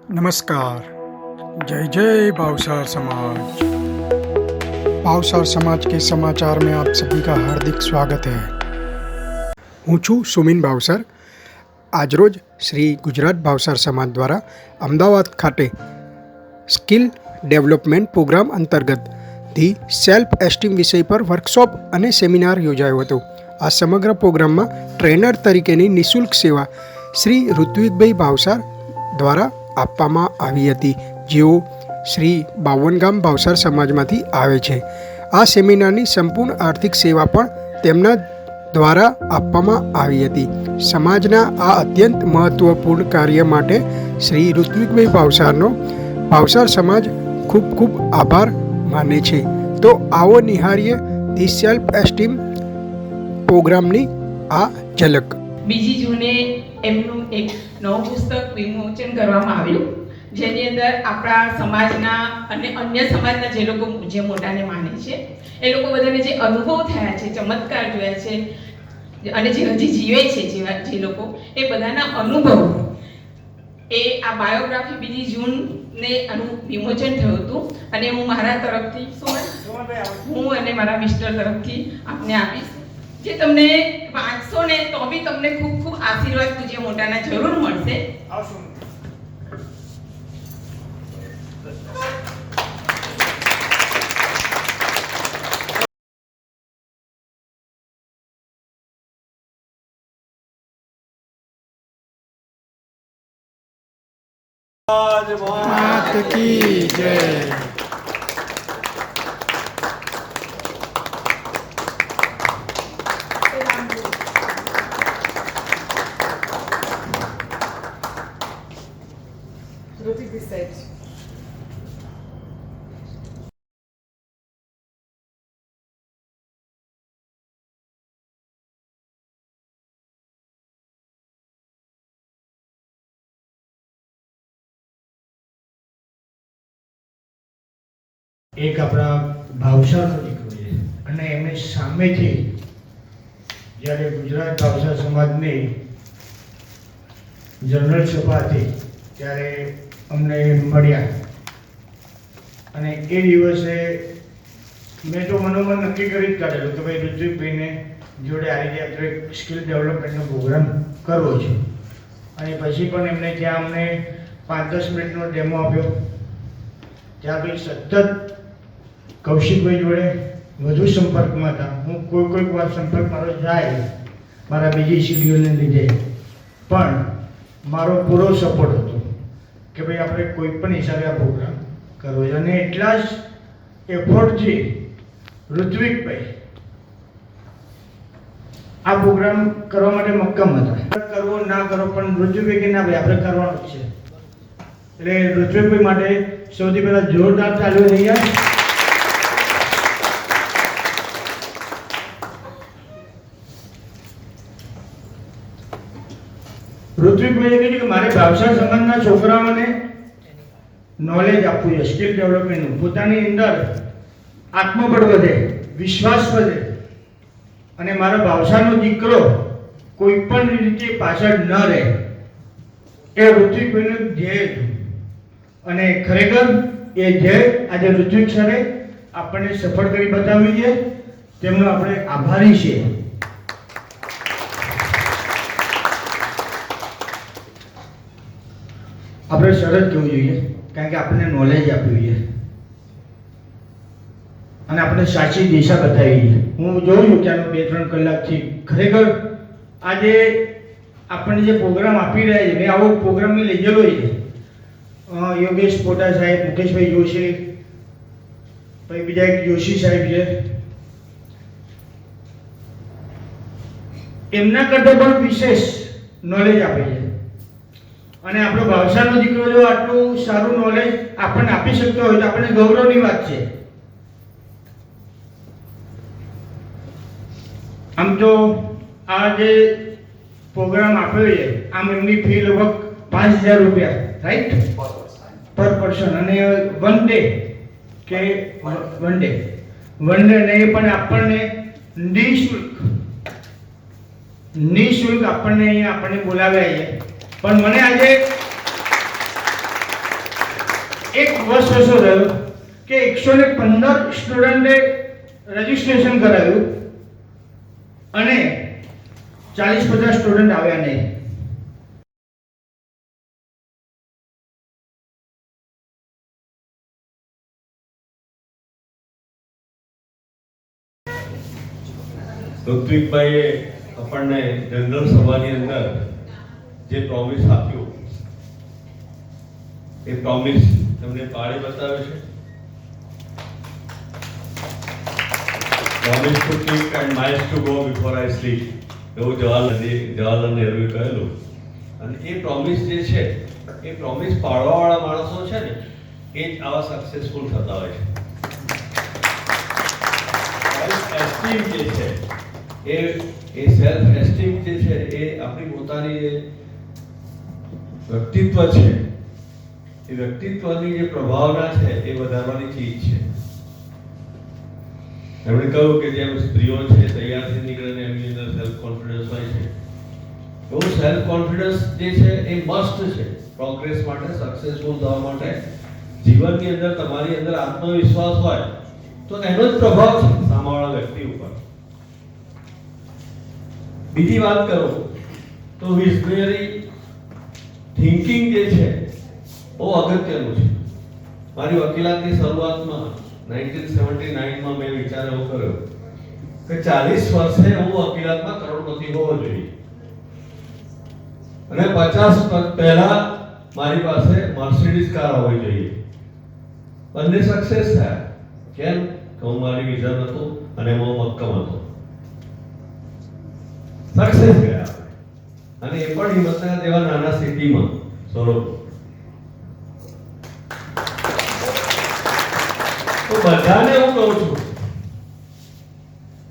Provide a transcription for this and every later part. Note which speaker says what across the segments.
Speaker 1: नमस्कार। जय जय भावसार समाज। भावसार समाज के समाचार में आप सभी का हार्दिक स्वागत है। હું છું સુમિન ભાવસાર। આજરોજ શ્રી ગુજરાત ભાવસાર સમાજ દ્વારા અમદાવાદ ખાતે સ્કિલ ડેવલપમેન્ટ પ્રોગ્રામ અંતર્ગત ધી સેલ્ફ એસ્ટીમ વિષય પર વર્કશોપ અને સેમિનાર યોજાયો હતો। આ સમગ્ર પ્રોગ્રામમાં ટ્રેનર તરીકેની નિઃશુલ્ક સેવા શ્રી ઋત્વિકભાઈ ભાવસાર દ્વારા આપવામાં આવી હતી, જેઓ શ્રી બાવનગામ ભાવસાર સમાજમાંથી આવે છે। આ સેમિનારની સંપૂર્ણ આર્થિક સેવા પણ તેમના દ્વારા આપવામાં આવી હતી। સમાજના આ અત્યંત મહત્વપૂર્ણ કાર્ય માટે શ્રી ઋત્વિકભાઈ ભાવસારનો ભાવસાર સમાજ ખૂબ ખૂબ આભાર માને છે। તો આવો નિહાળીએ ધી સેલ્ફ એસ્ટીમ પ્રોગ્રામની આ ઝલક।
Speaker 2: બીજી જૂને એમનું એક નવું પુસ્તક વિમોચન કરવામાં આવ્યું, જેની અંદર આપણા સમાજના અને અન્ય સમાજના જે લોકો જે મોટાને માને છે એ લોકો બધાને જે અનુભવ થયા છે, ચમત્કાર જોયા છે અને જે હજી જીવે છે જે લોકો, એ બધાના અનુભવ એ આ બાયોગ્રાફી બીજી જૂનને આનું વિમોચન થયું હતું અને હું મારા તરફથી હું અને મારા મિસ્ટર તરફથી આપને આપીશ, જે તમને વાંચશો ને તો બી તમને ખૂબ ખૂબ આશીર્વાદ પૂજ્ય મોટાના જરૂર મળશે।
Speaker 1: मात की जय।
Speaker 3: એક આપણા ભાવસારનો દીકરો છે અને એમની સામેથી જ્યારે ગુજરાત ભાવસાર સમાજની જનરલ સભા હતી ત્યારે અમને મળ્યા અને એ દિવસે મેં તો મનોમન નક્કી કરી જ કાઢેલું કે ભાઈ ઋત્વિકભાઈને જોડે આ રીતે આપણે સ્કિલ ડેવલપમેન્ટનો પ્રોગ્રામ કરવો છે। અને પછી પણ એમને ત્યાં અમને 5-10 મિનિટનો ડેમો આપ્યો। ત્યાં પછી સતત કૌશિકભાઈ જોડે વધુ સંપર્કમાં હતા। હું કોઈક વાર સંપર્ક મારો જાય મારા બીજી શિડ્યુલને લીધે, પણ મારો પૂરો સપોર્ટ હતો કે ભાઈ આપણે કોઈ પણ હિસાબે આ પ્રોગ્રામ કરવો છે। અને એટલા જ એફર્ટથી ઋત્વિકભાઈ આ પ્રોગ્રામ કરવા માટે મક્કમ હતા। કરવો ના કરો પણ ઋત્વિકભાઈ કે ના ભાઈ આપણે કરવાનું જ છે। એટલે ઋત્વિકભાઈ માટે સૌથી પહેલાં જોરદાર તાળીઓ થઈ જાય। ઋત્વિકભાઈએ કહ્યું કે મારે ભાવસાર સમાજના છોકરાઓને નોલેજ આપવું છે, સ્કિલ ડેવલપમેન્ટનું, પોતાની અંદર આત્મબળ વધે, વિશ્વાસ વધે અને મારા ભાવસારનો દીકરો કોઈ પણ રીતે પાછળ ન રહે, એ ઋત્વિકભાઈનું ધ્યેય હતું। અને ખરેખર એ ધ્યેય આજે ઋત્વિક સરે આપણને સફળ કરી બતાવ્યું છે, તેમનો આપણે આભારી છીએ। આપણે સરસ કહેવું જોઈએ, કારણ કે આપણને નોલેજ આપ્યું છે અને આપણે સાચી દિશા બતાવી છે। હું જોઉં છું ત્યાંનો 2-3 કલાકથી ખરેખર આજે આપણને જે પ્રોગ્રામ આપી રહ્યા છે, મેં આવો પ્રોગ્રામ મેં લીધેલો છે। યોગેશ પોટા સાહેબ, મુકેશભાઈ જોશી, પછી બીજા એક જોશી સાહેબ છે, એમના કરતાં પણ વિશેષ નોલેજ આપે છે। અને આપણો ભાવસારનો દીકરો જો આટલું સારું નોલેજ આપણને આપી શકતો હોય તો આપણને ગૌરવની વાત છે। આમ તો આ જે પ્રોગ્રામ આપ્યો છે, આમ એમની ફી લગભગ 5,000 રૂપિયા, રાઈટ, પર પર્સન, અને વન ડે ને એ પણ આપણને નિઃશુલ્ક આપણને અહીંયા આપણને બોલાવ્યા છે। પણ મને આજે એક વર્ષ એસો રહ્યો કે 115 સ્ટુડન્ટે રજીસ્ટ્રેશન કરાવ્યું અને 40-50 સ્ટુડન્ટ આવ્યા નહીં.
Speaker 4: ઋત્વિકભાઈએ આપણને જનરલ સભાની અંદર જે પ્રોમિસ આપ્યું એ પ્રોમિસ તમને પાડી બતાવ્યો છે. Promise to keep and miles to go before I slip, એવું જવાહરલાલ નહેરુએ કહેલું. અને એ પ્રોમિસ જે છે એ પ્રોમિસ પાડવાવાળા માણસો છે ને એ જ આવા સક્સેસફુલ થતા હોય છે. સેલ્ફ એસ્ટીમ જે છે એ સેલ્ફ એસ્ટીમ જે છે એ આપણી પોતાની જે વ્યક્તિત્વ છે એ વ્યક્તિત્વની જે પ્રભાવના છે એ વધારવાની ચીજ છે. એમણે કહ્યું કે જેમ સ્ત્રીઓ છે તૈયારથી નીકળે ને એમની અંદર સેલ્ફ કોન્ફિડન્સ હોય છે, એવું સેલ્ફ કોન્ફિડન્સ જે છે એ મસ્ટ છે પ્રોગ્રેસ માટે, સક્સેસફુલ થવા માટે. જીવનની અંદર તમારી અંદર આત્મવિશ્વાસ હોય તો એનો જ પ્રભાવ છે સામેવાળા વ્યક્તિ ઉપર. બીજી વાત કરું તો વિઝનરી થિંકિંગ જે છે બહુ અગત્યનું છે. મારી વકીલાતની શરૂઆતમાં 1979માં મેં વિચાર એવો કર્યો કે 40 વર્ષે હું વકીલાતમાં કરોડપતિ હોવો જોઈએ અને 50 પહેલા મારી પાસે મર્સિડીઝ કાર હોવી જોઈએ. બંને સક્સેસ થયા. કેમ? હું મારી વિઝન હતું અને હું મક્કમ હતો. સક્સેસ ગયા અને એ પણ હિંમતનગર જેવા નાના સિટીમાં સોરોપુર. તો બધાને હું કહું છું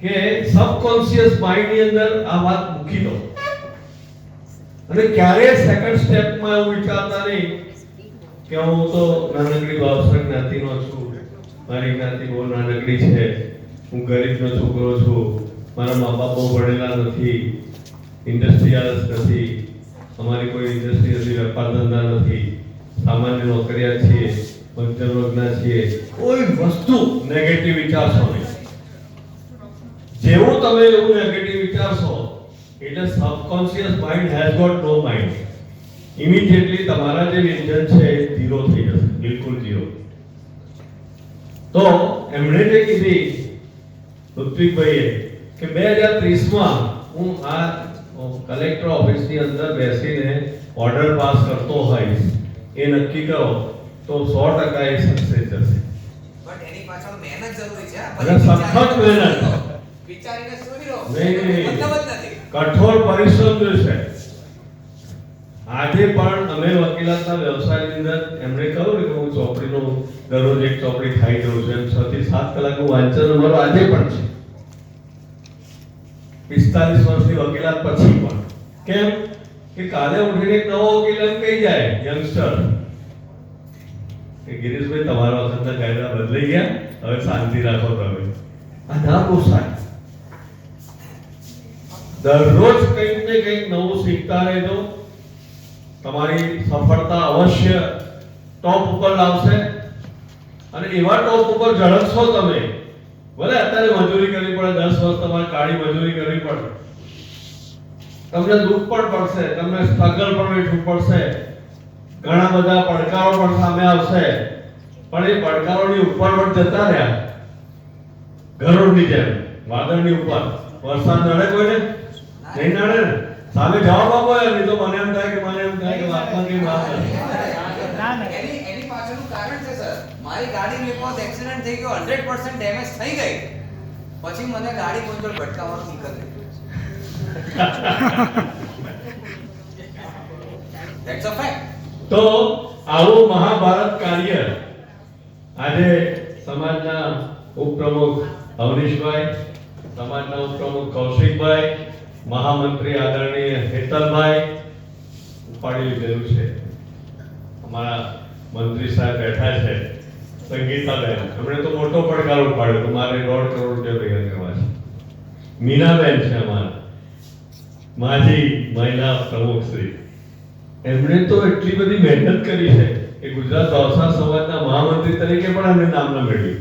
Speaker 4: કે સબકોન્શિયસ માઇન્ડ ની અંદર આ વાત મૂકી દો અને ક્યારેય સેકન્ડ સ્ટેપમાં એવું વિચારતા નહીં કે હું તો નાનકડી વાવસર જ્ઞાતિનો છું, મારી જ્ઞાતિ બહુ નાનકડી છે, હું ગરીબનો છોકરો છું, મારા મા બાપ બહુ ભણેલા નથી, ઇન્ડસ્ટ્રીયલિસ્ટ નથી, અમારી કોઈ ઇન્ડસ્ટ્રી નથી, વેપાર ધંધા નથી, સામાન્ય નોકરિયા છીએ, મધ્યમ વર્ગના છીએ. કોઈ વસ્તુ નેગેટિવ વિચારશો નહીં. જેવું તમે એવું નેગેટિવ વિચારશો એટલે subconscious mind has got no mind. Immediately તમારા જે વિઝન છે એ ઝીરો થઈ જશે, બિલકુલ ઝીરો. તો એમણે જે કીધી ઋત્વિકભાઈએ કે 2030માં હું આ કલેક્ટર ઓફિસની અંદર બેસીને ઓર્ડર પાસ કરતો હોઈશ એ નક્કી કરો તો 100% એ સક્સેસ થશે.
Speaker 5: બટ એની પાછળ મહેનત જરૂરી છે.
Speaker 4: અને સખત મહેનત.
Speaker 5: વિચારીને સુઈ રહો.
Speaker 4: નહીં,
Speaker 5: મતલબ જ નથી.
Speaker 4: કઠોર પરિશ્રમ જોઈશે. આજે પણ અમે વકીલાતના વ્યવસાયની અંદર એમણે કહ્યું કે હું ચોપડીનો દરરોજ એક ચોપડી ખાઈ જાઉં છું, એમ 6 થી 7 કલાકનું વાંચન અમારું આજે પણ છે. 45 વર્ષની વકીલાત પછી પણ. કેમ કે કાલે ઉઠીને એક નવો વકીલ એમ કહી જાય યંગસ્ટર કે ગિરીશભાઈ તમારા વખતના કાયદા બદલાઈ ગયા, હવે શાંતિ રાખો તમે. આ ના પોસાય. દરરોજ કંઈક ને કંઈક નવું શીખતા રહેજો. તમારી સફળતા અવશ્ય ટોપ ઉપર લાવશે અને એવા ટોપ ઉપર ઝળકશો તમે. ભલે અત્યારે મજૂરી કરવી પડે, 10 વર્ષ તમારે કાળી મજૂરી કરવી પડે, તમને દુઃખ પણ પડશે, તમને સ્ટ્રગલ પણ વેઠવું પડશે, ઘણા બધા પડકારો પણ સામે આવશે, પણ એ પડકારોની ઉપર પણ જતા રહ્યા ગરુડની જેમ વાદળની ઉપર. વરસાદ નડે કોઈને? નહીં નડે ને. સામે જવાબ આપો યાર, નહીં તો મને એમ થાય કે વાતમાં કઈ વાત નથી.
Speaker 5: એની પાછળનું કારણ છે સર, મારી ગાડીનો એક વખત એક્સિડન્ટ થઈ ગયો, 100% ડેમેજ થઈ ગઈ, પછી મને ગાડી કોઈ જોડે ભટકાવવાનું નીકળ્યું. That's a fact.
Speaker 4: તો આવું મહાભારત કાર્ય આજે સમાજના ઉપપ્રમુખ અવનીશભાઈ, સમાજના ઉપપ્રમુખ કૌશિકભાઈ, મહામંત્રી આદરણીય હેતલભાઈ ઉપાડી લીધેલું છે. અમારા મંત્રી સાહેબ બેઠા છે સંગીતાબેન, એમણે તો મોટો પડકાર ઉપાડ્યો તો મારે 1.5 કરોડ રૂપિયા ભેગા કરવા છે. મીનાબેન છે અમારા માજી મહિલા પ્રમુખ શ્રી, એમણે તો એટલી બધી મહેનત કરી છે કે ગુજરાત ભાવસાર સમાજના મહામંત્રી તરીકે પણ એમને નામ ન મેળવ્યું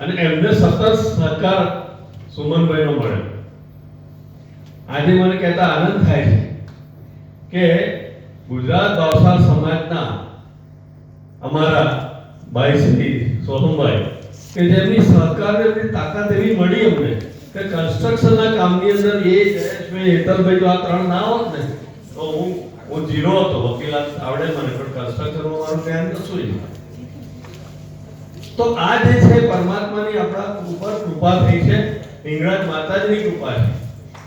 Speaker 4: અને એમને સતત સહકાર સુમનભાઈનો મળ્યો. આજે મને કહેતા આનંદ થાય છે કે ગુજરાત ભાવસાર સમાજના અમારા ભાઈ શ્રી સોહમભાઈ કે જેમની સહકાર એમની તાકાત એવી મળી અમને કે કન્સ્ટ્રક્શનના કામની અંદર એ જયેશભાઈ હેતલભાઈ જો આ ત્રણ ના હોત ને તો હું ઝીરો હતો. વકીલાત આવડે મને પણ કન્સ્ટ્રક્શનમાં મારું જ્ઞાન કશું જ નહીં. તો આ જે છે પરમાત્માની આપણા ઉપર કૃપા થઈ છે, હિંગળાજ માતાજીની કૃપા છે.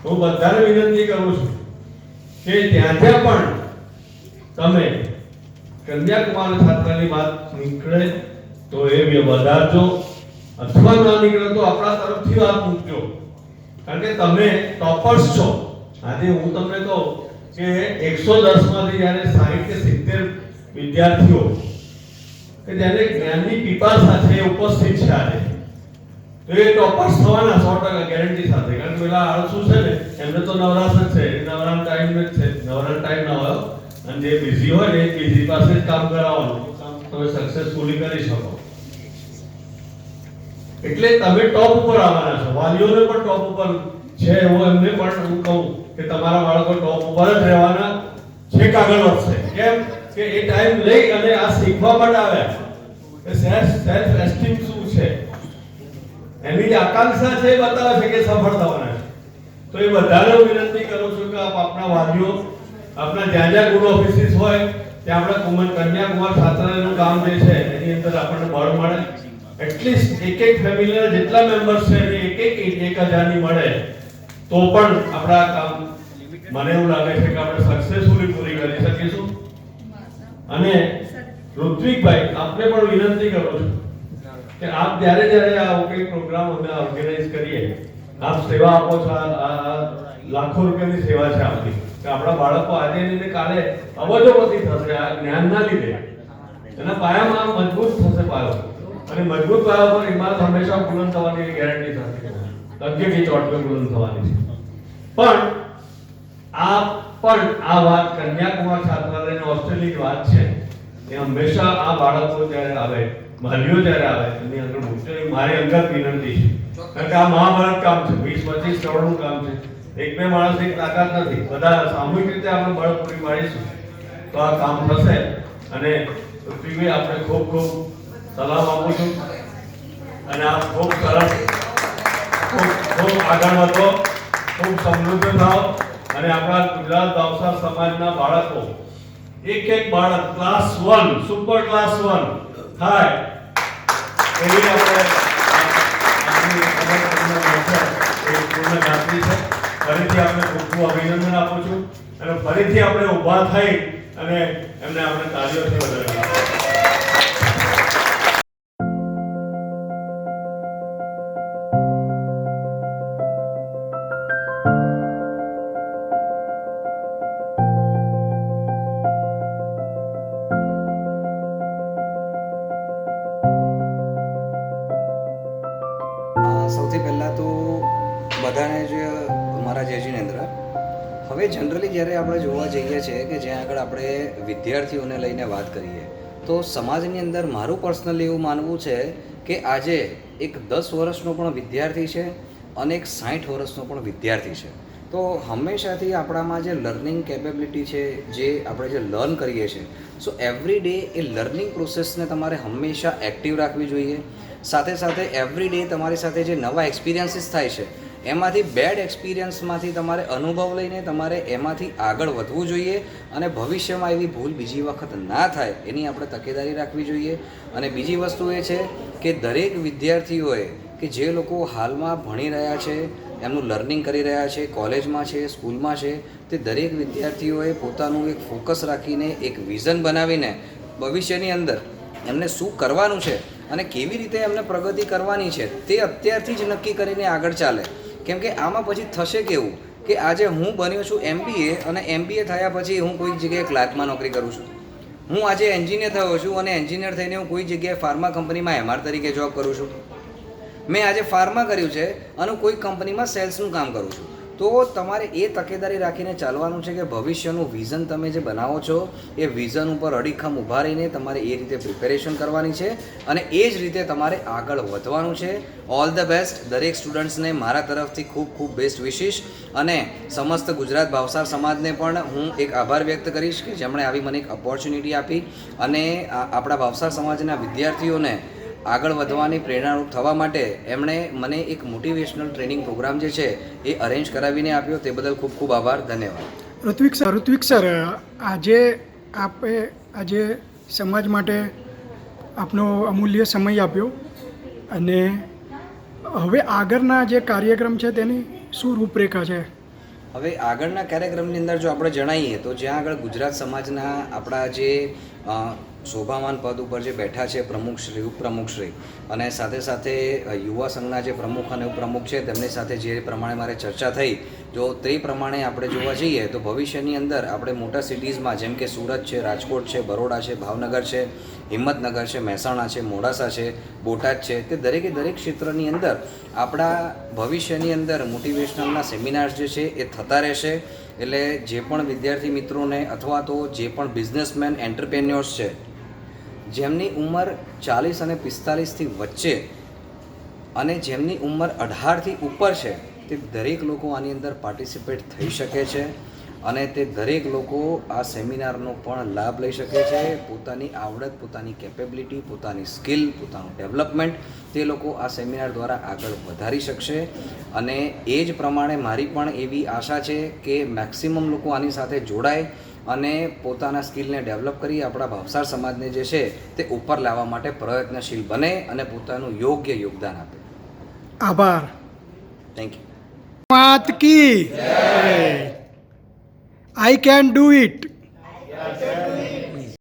Speaker 4: હું બધાને વિનંતી કરું છું કે ત્યાં પણ તમે કન્યાકુમારી છાત્રાની વાત નીકળે તો એ વધારજો અથવા ના નીકળે તો આપણા તરફથી વાત મૂકજો, કારણ કે તમે ટોપર્સ છો. આજે હું તમને કહું કે 110 માંથી જ્યારે 60 કે 70 વિદ્યાર્થીઓ કે જેને જ્ઞાનની પીપાસા છે એ ઉપસ્થિત છે આજે, તો એ ટોપર્સ થવાના 100% ગેરંટી સાથે. કારણ કે પેલા આળસુ છે ને એમને તો નવરાશ જ છે, નવરાશ ટાઈમ જ છે, નવરાશ ટાઈમ ના હોય અને જે બિઝી હોય ને એ બિઝી પાસે જ કામ કરાવવાનું, કામ તમે સક્સેસફુલી કરી શકો. એટલે તમે ટોપ ઉપર આવવાના છો. વાલીઓને પણ ટોપ ઉપર છે એવો એમને પણ હું કહું કે તમારા બાળકો ટોપ ઉપર જ રહેવાના છે, આગળ વધશે. કેમ કે એ ટાઈમ લઈ અને આ શીખવા માટે આવ્યા કે સેલ્ફ એસ્ટીમ શું છે, એની જે આકાંક્ષા છે એ બતાવે છે કે સફળ થવાના છે. તો એ બધાને હું વિનંતી કરું છું કે આપણા વાલીઓ આપણા જ્યાં ગુરુ ઓફિસીસ હોય ત્યાં આપણે કન્યાકુમાર છાત્રાલયનું કામ જે છે એની અંદર આપણને બળ મળે. એટલીસ્ટ એક ફેમિલીના જેટલા મેમ્બર્સ છે એની એક 1000 ની મળે તો પણ આપણા કામ મને એવું લાગે છે કે આપણે સક્સેસફુલી પૂરી કરી શકીશું. અને ઋત્વિકભાઈ આપને પણ વિનંતી કરું છું કે આપ જ્યારે આ કોઈ પ્રોગ્રામ અમે ઓર્ગેનાઇઝ કરીએ, આપ સેવા આપો છો. આ લાખો રૂપિયાની સેવા છે આપની કે આપણા બાળકો આજે ને કાલે અબજોપતિ થશે આ જ્ઞાનના લીધે. એના પાયામાં મજબૂત થશે પાયો, અને મજબૂત પાયા પર ઇમારત હંમેશા બુલંદ થવાની ગેરંટી થશે. તદ્યની ચોટ પર બુલંદ થવાની છે. પણ આ વાત કન્યાકુમાર છાત્રાલયની હોસ્ટેલની વાત છે એ હંમેશા આ બાળકો જ્યારે આવે, વાલીઓ જ્યારે આવે એની અંદર મુખ્ય મારી અંગત વિનંતી છે. કારણ કે આ મહાભારત કામ છે, 20-25 કરોડનું કામ છે. એક બે માણસની તાકાત નથી, બધા સામૂહિક રીતે આપણે બળ પૂરી પાડીશું તો આ કામ થશે. અને પૃથ્વી આપણે ખૂબ ખૂબ સલામ આપું છું અને આપ ખૂબ સરસ, ખૂબ આગળ વધો, ખૂબ સમૃદ્ધ થાઓ અને આપણા ગુજરાત ભાવસાર સમાજના બાળકો એક બાળક ક્લાસ 1 સુપર ક્લાસ 1 થાય એવી આપણે પૂર્ણ ખાતરી છે. ફરીથી આપણે ખૂબ ખૂબ અભિનંદન આપું છું અને ફરીથી આપણે ઊભા થઈ અને એમને આપણે તાળીઓથી વધાવીએ.
Speaker 5: સૌથી પહેલાં તો બધાને જ મારા જય જિનેન્દ્ર. હવે જનરલી જ્યારે આપણે જોવા જઈએ છીએ કે જ્યાં આગળ આપણે વિદ્યાર્થીઓને લઈને વાત કરીએ તો સમાજની અંદર મારું પર્સનલી એવું માનવું છે કે આજે એક 10 વર્ષનો પણ વિદ્યાર્થી છે અને એક 60 વર્ષનો પણ વિદ્યાર્થી છે. તો હંમેશાથી આપણામાં જે લર્નિંગ કેપેબિલિટી છે, જે આપણે જે લર્ન કરીએ છીએ, સો એવરી ડે એ લર્નિંગ પ્રોસેસને તમારે હંમેશા એક્ટિવ રાખવી જોઈએ. સાથે સાથે એવરી ડે તમારી સાથે જે નવા એક્સપિરિયન્સીસ થાય છે એમાંથી બેડ એક્સપિરિયન્સમાંથી તમારે અનુભવ લઈને તમારે એમાંથી આગળ વધવું જોઈએ અને ભવિષ્યમાં એવી ભૂલ બીજી વખત ના થાય એની આપણે તકેદારી રાખવી જોઈએ. અને બીજી વસ્તુ એ છે કે દરેક વિદ્યાર્થીઓએ કે જે લોકો હાલમાં ભણી રહ્યા છે, એમનું લર્નિંગ કરી રહ્યા છે, કોલેજમાં છે, સ્કૂલમાં છે, તે દરેક વિદ્યાર્થીઓએ પોતાનું એક ફોકસ રાખીને એક વિઝન બનાવીને ભવિષ્યની અંદર એમને શું કરવાનું છે અને કેવી રીતે એમને પ્રગતિ કરવાની છે તે અત્યારથી જ નક્કી કરીને આગળ ચાલે. કેમ કે આમાં પછી થશે કેવું કે આજે હું બન્યો છું MBA અને MBA થયા પછી હું કોઈ જગ્યાએ ક્લાર્કમાં નોકરી કરું છું. હું આજે એન્જિનિયર થયો છું અને એન્જિનિયર થઈને હું કોઈ જગ્યાએ ફાર્મા કંપનીમાં MR તરીકે જોબ કરું છું. મેં આજે ફાર્મા કર્યું છે અને કોઈ કંપનીમાં સેલ્સનું કામ કરું છું. તો તમારે એ તકેદારી રાખીને ચાલવાનું છે કે ભવિષ્યનું વિઝન તમે જે બનાવો છો એ વિઝન ઉપર અડીખમ ઊભા રહીને તમારે એ રીતે પ્રિપેરેશન કરવાની છે અને એ જ રીતે તમારે આગળ વધવાનું છે. ઓલ ધ બેસ્ટ દરેક સ્ટુડન્ટ્સને મારા તરફથી ખૂબ ખૂબ બેસ્ટ વિશિસ, અને સમસ્ત ગુજરાત ભાવસાર સમાજને પણ હું એક આભાર વ્યક્ત કરીશ કે જેમણે આવી મને એક ઓપોર્ચ્યુનિટી આપી અને આપણા ભાવસાર સમાજના વિદ્યાર્થીઓને આગળ વધવાની પ્રેરણારૂપ થવા માટે એમણે મને એક મોટિવેશનલ ટ્રેનિંગ પ્રોગ્રામ જે છે એ અરેન્જ કરાવીને આપ્યો. તે બદલ ખૂબ ખૂબ આભાર, ધન્યવાદ.
Speaker 1: ઋત્વિક સર, આજે આજે સમાજ માટે આપનો અમૂલ્ય સમય આપ્યો, અને હવે આગળના જે કાર્યક્રમ છે તેની શું રૂપરેખા છે?
Speaker 5: હવે આગળના કાર્યક્રમની અંદર જો આપણે જણાવીએ તો જ્યાં આગળ ગુજરાત સમાજના આપણા જે શોભામાન પદ ઉપર જે બેઠા છે પ્રમુખશ્રી, ઉપપ્રમુખશ્રી અને સાથે સાથે યુવા સંઘના જે પ્રમુખ અને ઉપપ્રમુખ છે તેમની સાથે જે પ્રમાણે મારે ચર્ચા થઈ, જો તે પ્રમાણે આપણે જોવા જઈએ તો ભવિષ્યની અંદર આપણે મોટા સિટીઝમાં જેમ કે સુરત છે, રાજકોટ છે, બરોડા છે, ભાવનગર છે, હિંમતનગર છે, મહેસાણા છે, મોડાસા છે, બોટાદ છે, તે દરેકે દરેક ક્ષેત્રની અંદર આપણા ભવિષ્યની અંદર મોટિવેશનલના સેમિનાર્સ જે છે એ થતા રહેશે. એટલે જે પણ વિદ્યાર્થી મિત્રોને અથવા તો જે પણ બિઝનેસમેન એન્ટરપ્રેન્યોર્સ છે જેમની ઉંમર 40 અને 45થી વચ્ચે અને જેમની ઉંમર 18થી ઉપર છે, તે દરેક લોકો આની અંદર પાર્ટિસિપેટ થઈ શકે છે અને તે દરેક લોકો આ સેમિનારનો પણ લાભ લઈ શકે છે. પોતાની આવડત, પોતાની કેપેબિલિટી, પોતાની સ્કિલ, પોતાનું ડેવલપમેન્ટ તે લોકો આ સેમિનાર દ્વારા આગળ વધારી શકશે. અને એ જ પ્રમાણે મારી પણ એવી આશા છે કે મેક્સિમમ લોકો આની સાથે જોડાય અને પોતાના સ્કિલને ડેવલપ કરી આપણા ભાવસાર સમાજને જે છે તે ઉપર લાવવા માટે પ્રયત્નશીલ બને અને પોતાનું યોગ્ય યોગદાન આપે.
Speaker 1: આભાર.
Speaker 5: Thank you.
Speaker 1: માત કી I can do it.